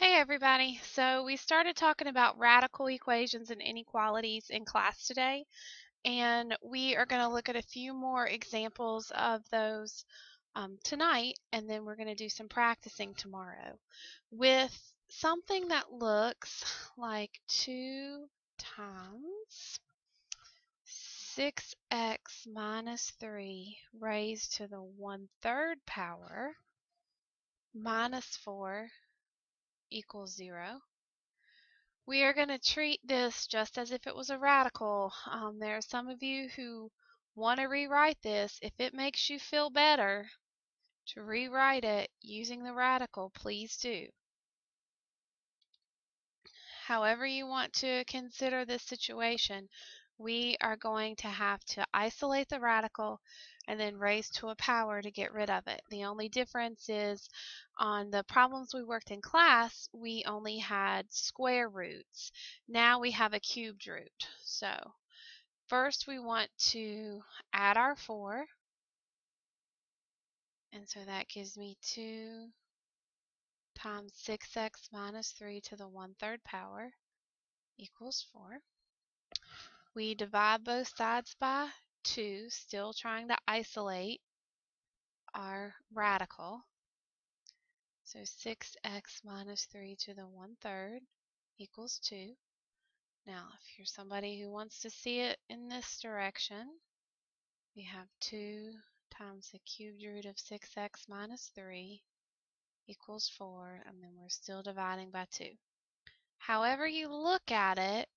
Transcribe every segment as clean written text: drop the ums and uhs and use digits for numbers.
Hey everybody, so we started talking about radical equations and inequalities in class today, and we are going to look at a few more examples of those tonight, and then we're going to do some practicing tomorrow with something that looks like 2 times 6x minus 3 raised to the 1/3 power minus 4 equals 0. We are going to treat this just as if it was a radical. There are some of you who want to rewrite this. If it makes you feel better to rewrite it using the radical, please do. However you want to consider this situation, we are going to have to isolate the radical and then raise to a power to get rid of it. The only difference is on the problems we worked in class, we only had square roots. Now we have a cubed root. So first we want to add our 4, and so that gives me 2 times 6x minus 3 to the 1/3 power equals 4. We divide both sides by 2, still trying to isolate our radical. So 6x minus 3 to the 1/3 equals 2. Now, if you're somebody who wants to see it in this direction, we have 2 times the cubed root of 6x minus 3 equals 4, and then we're still dividing by 2. However you look at it,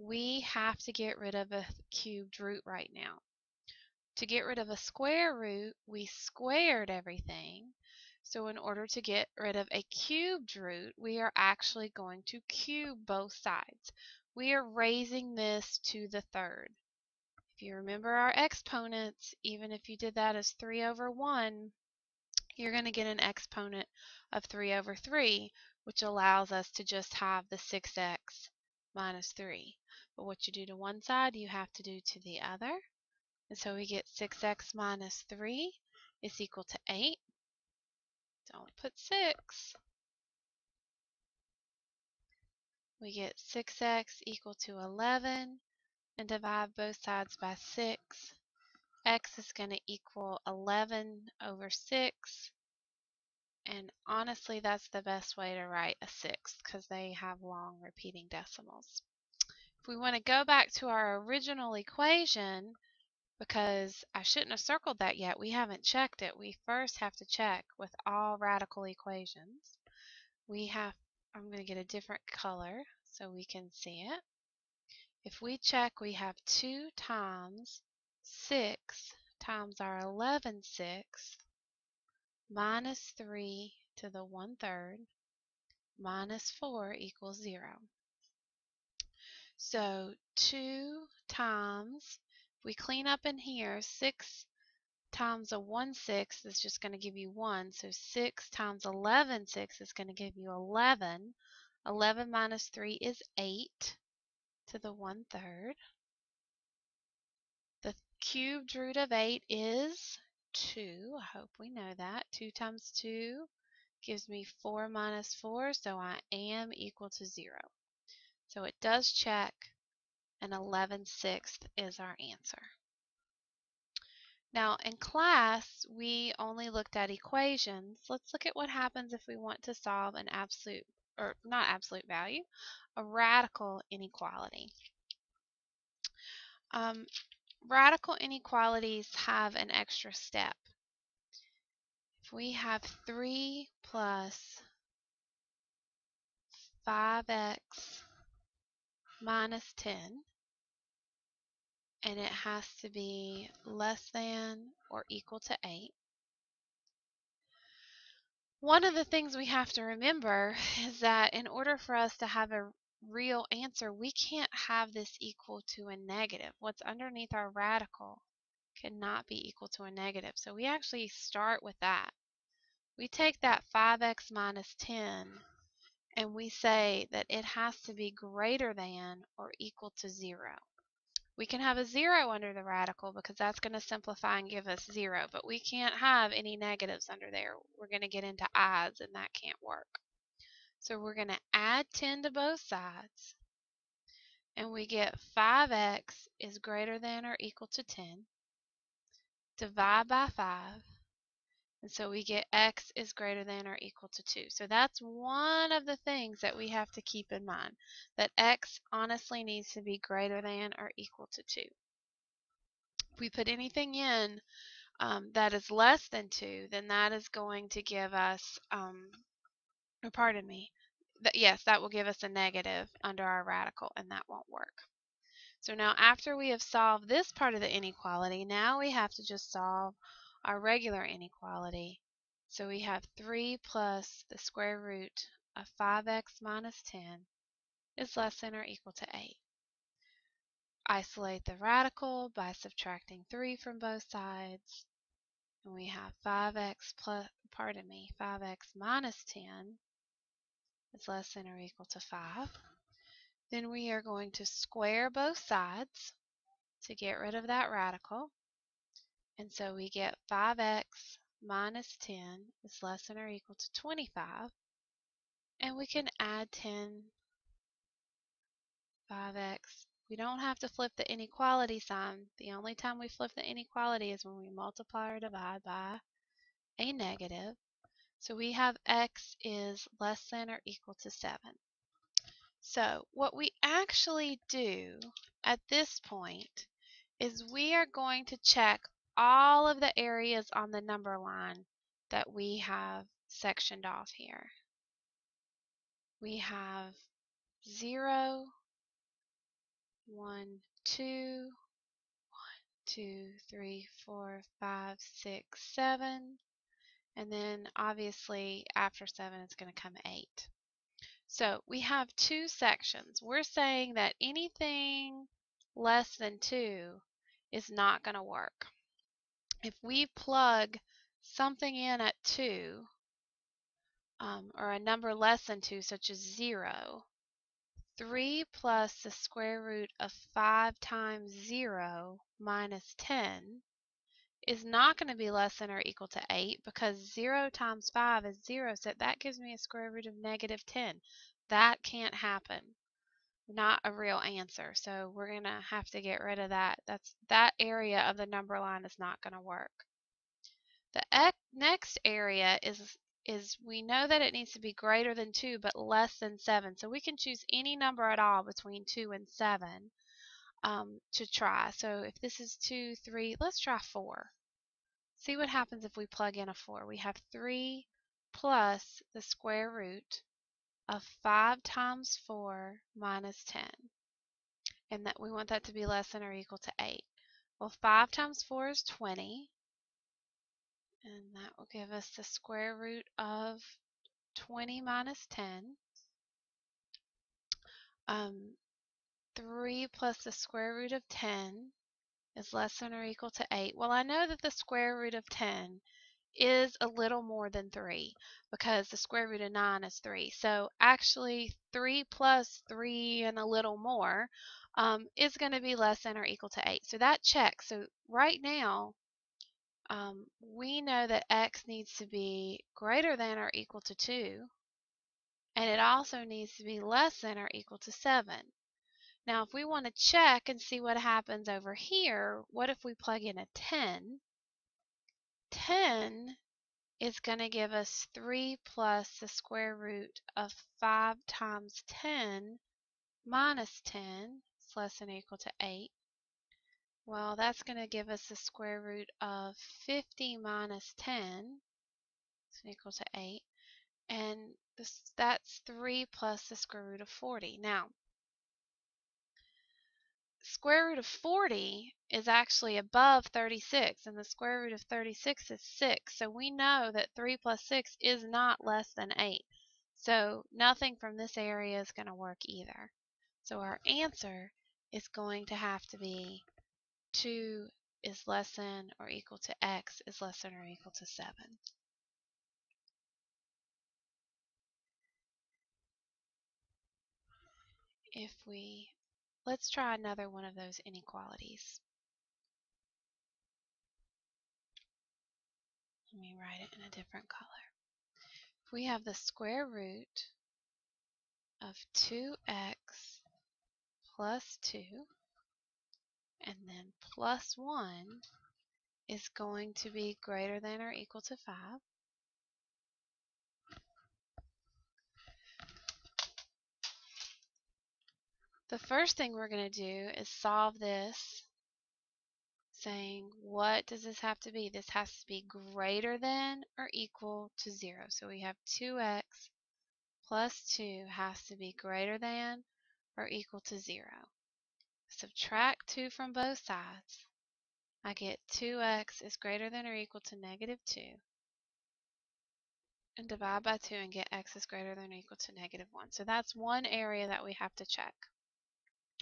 we have to get rid of a cubed root right now. To get rid of a square root, we squared everything. So in order to get rid of a cubed root, we are actually going to cube both sides. We are raising this to the third. If you remember our exponents, even if you did that as 3 over 1, you're going to get an exponent of 3 over 3, which allows us to just have the 6x minus 3. But what you do to one side, you have to do to the other. And so we get 6x minus 3 is equal to 8. Don't put 6. We get 6x equal to 11, and divide both sides by 6. X is going to equal 11 over 6. And honestly, that's the best way to write a 6 because they have long repeating decimals. If we want to go back to our original equation, because I shouldn't have circled that yet, we haven't checked it. We first have to check with all radical equations. I'm going to get a different color so we can see it. If we check, we have 2 times 6 times our 11/6 minus 3 to the 1/3 minus 4 equals 0. So 2 times, if we clean up in here, 6 times a 1/6 is just going to give you 1. So 6 times 11/6 is going to give you 11. 11 minus 3 is 8 to the 1/3. The cubed root of 8 is 2. I hope we know that. 2 times 2 gives me 4 minus 4, so I am equal to 0. So it does check, and 11/6 is our answer. Now in class, we only looked at equations. Let's look at what happens if we want to solve an absolute, or not absolute value, a radical inequality. Radical inequalities have an extra step. If we have 3 plus 5x minus 10, and it has to be less than or equal to 8. One of the things we have to remember is that in order for us to have a real answer, we can't have this equal to a negative. What's underneath our radical cannot be equal to a negative. So we actually start with that. We take that 5x minus 10 and we say that it has to be greater than or equal to 0. We can have a 0 under the radical because that's going to simplify and give us 0, but we can't have any negatives under there. We're going to get into i's, and that can't work. So we're going to add 10 to both sides, and we get 5x is greater than or equal to 10. Divide by 5, and so we get x is greater than or equal to 2. So that's one of the things that we have to keep in mind, that x honestly needs to be greater than or equal to 2. If we put anything in that is less than 2, then that is going to give us, or pardon me, yes, that will give us a negative under our radical, and that won't work. So now after we have solved this part of the inequality, now we have to just solve our regular inequality. So we have 3 plus the square root of 5x minus 10 is less than or equal to 8. Isolate the radical by subtracting 3 from both sides. And we have 5x minus 10 is less than or equal to 5. Then we are going to square both sides to get rid of that radical. And so we get 5x minus 10 is less than or equal to 25. And we can add 10, 5x. We don't have to flip the inequality sign. The only time we flip the inequality is when we multiply or divide by a negative. So we have x is less than or equal to 7. So what we actually do at this point is we are going to check all of the areas on the number line that we have sectioned off here. We have 0, 1, 2, 1, 2, 3, 4, 5, 6, 7, and then obviously after 7 it's going to come 8. So we have 2 sections. We're saying that anything less than 2 is not going to work. If we plug something in at 2, or a number less than 2, such as 0, 3 plus the square root of 5 times 0 minus 10 is not going to be less than or equal to 8, because 0 times 5 is 0, so that gives me a square root of negative 10. That can't happen. Not a real answer. So we're going to have to get rid of that. That area of the number line is not going to work. The next area is we know that it needs to be greater than 2 but less than 7. So we can choose any number at all between 2 and 7 to try. So if this is 2, 3, let's try 4. See what happens if we plug in a 4. We have 3 plus the square root of 5 times 4 minus 10. And that we want that to be less than or equal to 8. Well, 5 times 4 is 20. And that will give us the square root of 20 minus 10. 3 plus the square root of 10 is less than or equal to 8. Well, I know that the square root of 10 is a little more than 3 because the square root of 9 is 3. So actually 3 plus 3 and a little more is going to be less than or equal to 8. So that checks. So right now we know that x needs to be greater than or equal to 2, and it also needs to be less than or equal to 7. Now if we want to check and see what happens over here, what if we plug in a 10? 10 is going to give us 3 plus the square root of 5 times 10 minus 10 is less than or equal to 8. Well, that's going to give us the square root of 50 minus 10 is equal to 8. And that's 3 plus the square root of 40. Now, square root of 40 is actually above 36, and the square root of 36 is 6. So we know that 3 plus 6 is not less than 8. So nothing from this area is going to work either. So our answer is going to have to be 2 is less than or equal to x is less than or equal to 7. Let's try another one of those inequalities. Let me write it in a different color. If we have the square root of 2x plus 2 and then plus 1 is going to be greater than or equal to 5. The first thing we're going to do is solve this saying, what does this have to be? This has to be greater than or equal to 0. So we have 2x plus 2 has to be greater than or equal to 0. Subtract 2 from both sides. I get 2x is greater than or equal to negative 2. And divide by 2 and get x is greater than or equal to negative 1. So that's one area that we have to check.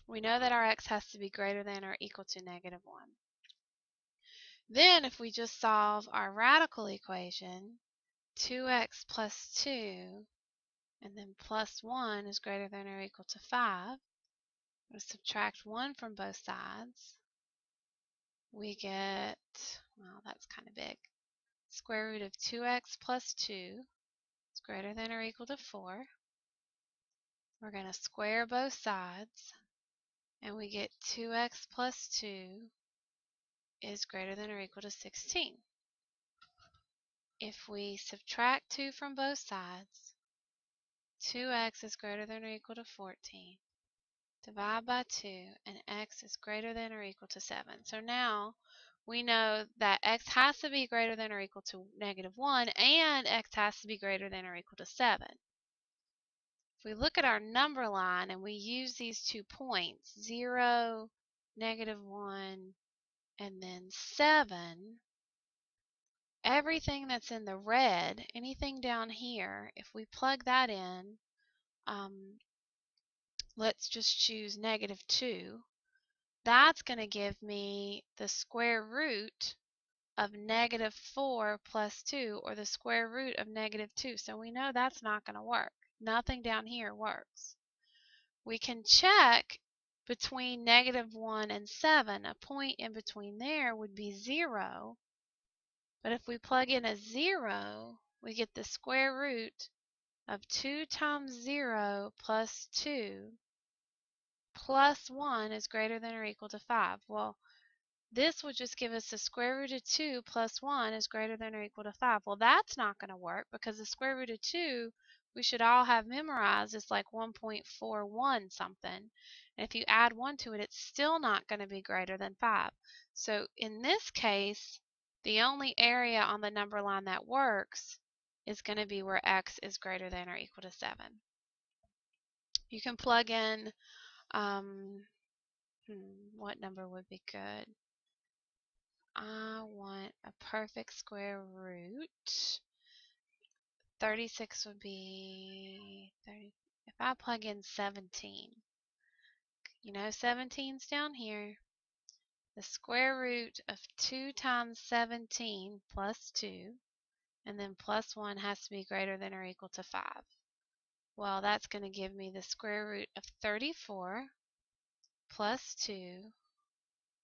We know that our x has to be greater than or equal to negative 1. Then if we just solve our radical equation, 2x plus 2 and then plus 1 is greater than or equal to 5. We'll subtract 1 from both sides. We get, well, that's kind of big. Square root of 2x plus 2 is greater than or equal to 4. We're going to square both sides, and we get 2x plus 2 is greater than or equal to 16. If we subtract 2 from both sides, 2x is greater than or equal to 14. Divide by 2, and x is greater than or equal to 7. So now we know that x has to be greater than or equal to negative 1, and x has to be greater than or equal to 7. If we look at our number line and we use these 2 points, 0, negative 1, and then 7, everything that's in the red, anything down here, if we plug that in, let's just choose negative 2. That's going to give me the square root of negative 4 plus 2, or the square root of negative 2. So we know that's not going to work. Nothing down here works. We can check between negative 1 and 7. A point in between there would be 0. But if we plug in a 0, we get the square root of 2 times 0 plus 2 plus 1 is greater than or equal to 5. Well, this would just give us the square root of 2 plus 1 is greater than or equal to 5. Well, that's not going to work because the square root of 2 we should all have memorized is like 1.41 something. And if you add 1 to it, it's still not going to be greater than 5. So in this case, the only area on the number line that works is going to be where x is greater than or equal to 7. You can plug in, what number would be good? I want a perfect square root. 36 would be 30. If I plug in 17, you know 17's down here. The square root of 2 times 17 plus 2, and then plus 1 has to be greater than or equal to 5. Well, that's going to give me the square root of 34 plus 2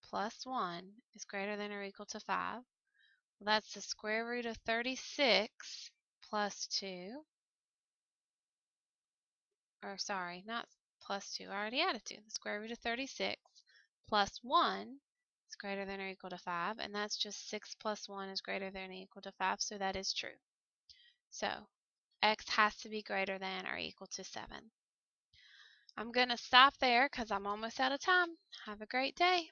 plus 1 is greater than or equal to 5. Well, that's the square root of 36 plus 2. Or sorry, not plus 2. I already added 2. The square root of 36 plus 1 is greater than or equal to 5. And that's just 6 plus 1 is greater than or equal to 5. So that is true. So x has to be greater than or equal to 7. I'm going to stop there because I'm almost out of time. Have a great day.